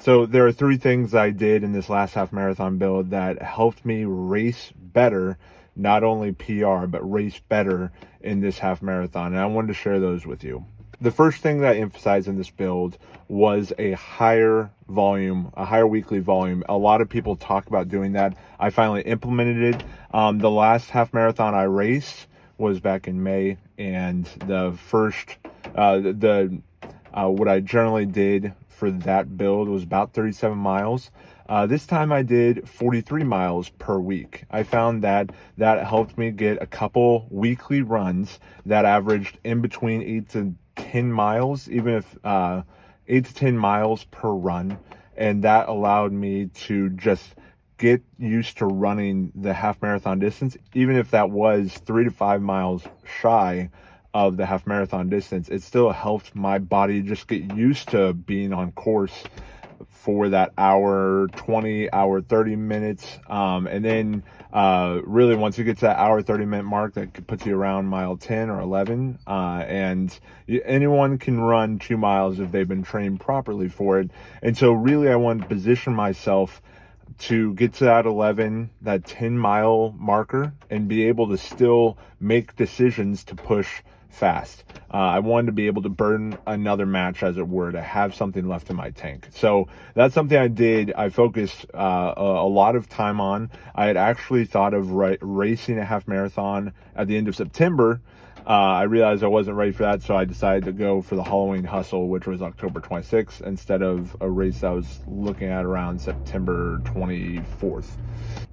So there are three things I did in this last half marathon build that helped me race better, not only PR, but race better in this half marathon. And I wanted to share those with you. The first thing that I emphasized in this build was a higher volume, a higher weekly volume. A lot of people talk about doing that. I finally implemented it. The last half marathon I raced was back in May, and the first, what I generally did for that build was about 37 miles. This time I did 43 miles per week. I found that helped me get a couple weekly runs that averaged in between 8 to 10 miles, even if 8 to 10 miles per run. And that allowed me to just get used to running the half marathon distance, even if that was 3 to 5 miles shy of the half marathon distance. It still helped my body just get used to being on course for that hour 20, hour 30 minutes. And then really once you get to that hour 30-minute mark, that puts you around mile 10 or 11. And anyone can run 2 miles if they've been trained properly for it. And so really I wanted to position myself to get to that 11, that 10-mile marker, and be able to still make decisions to push fast. I wanted to be able to burn another match, as it were, to have something left in my tank. So that's something I did. I focused a lot of time on. I had actually thought of racing a half marathon at the end of September. I realized I wasn't ready for that, so I decided to go for the Halloween Hustle, which was October 26th, instead of a race I was looking at around September 24th.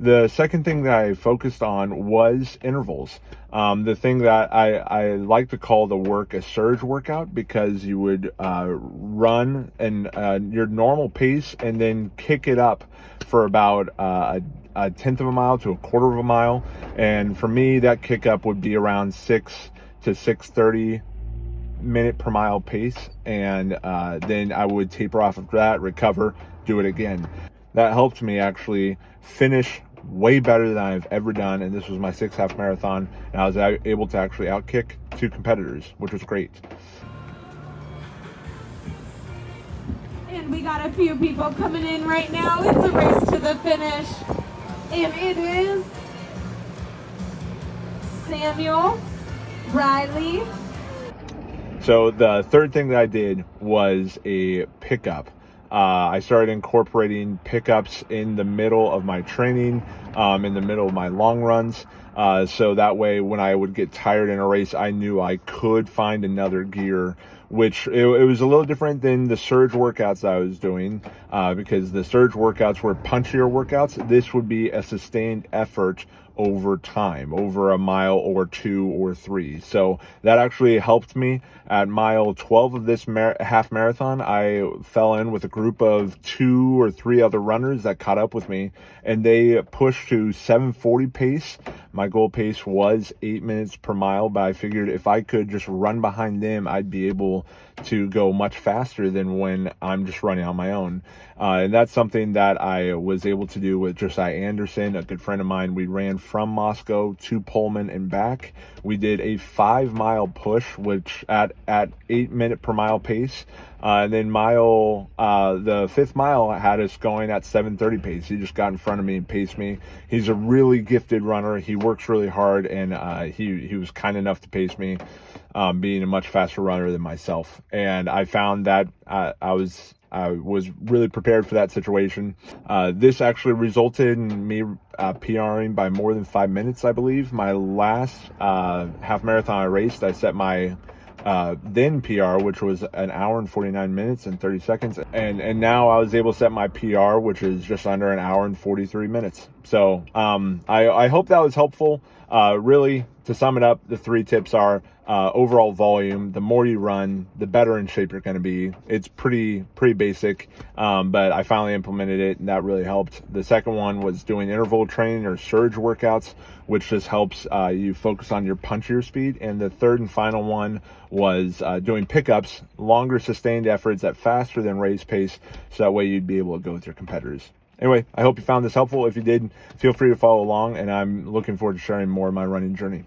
The second thing that I focused on was intervals. The thing that I like to call the work a surge workout, because you would run in your normal pace and then kick it up for about a tenth of a mile to a quarter of a mile. And for me, that kick up would be around 6 to 6:30 minute per mile pace, and then I would taper off after that, recover, do it again. That helped me actually finish way better than I've ever done, and this was my 6th half marathon, and I was able to actually outkick 2 competitors, which was great. And we got a few people coming in right now. It's a race to the finish, and it is Samuel Riley. So the third thing that I did was a pickup. I started incorporating pickups in the middle of my training, in the middle of my long runs. So that way when I would get tired in a race, I knew I could find another gear, which it was a little different than the surge workouts that I was doing, because the surge workouts were punchier workouts. This would be a sustained effort over time, over a mile or 2 or 3. So that actually helped me. At mile 12 of this half marathon, I fell in with a group of 2 or 3 other runners that caught up with me, and they pushed to 7:40 pace. My goal pace was 8 minutes per mile, but I figured if I could just run behind them, I'd be able to go much faster than when I'm just running on my own. And that's something that I was able to do with Josiah Anderson, a good friend of mine. We ran from Moscow to Pullman and back. We did a 5-mile push, which at 8 minute per mile pace. And then the 5th mile had us going at 7:30 pace. He just got in front of me and paced me. He's a really gifted runner. He works really hard, and he was kind enough to pace me, being a much faster runner than myself. And I found that I was really prepared for that situation. This actually resulted in me PRing by more than 5 minutes, I believe. My last half marathon I raced, I set my then PR, which was an hour and 49 minutes and 30 seconds. And now I was able to set my PR, which is just under an hour and 43 minutes. So I hope that was helpful. Really, to sum it up, the 3 tips are overall volume. The more you run, the better in shape you're going to be. It's pretty basic, but I finally implemented it, and that really helped. The second one was doing interval training or surge workouts, which just helps you focus on your punchier speed. And the third and final one was doing pickups, longer sustained efforts at faster than race pace, so that way you'd be able to go with your competitors. Anyway, I hope you found this helpful. If you did, feel free to follow along, and I'm looking forward to sharing more of my running journey.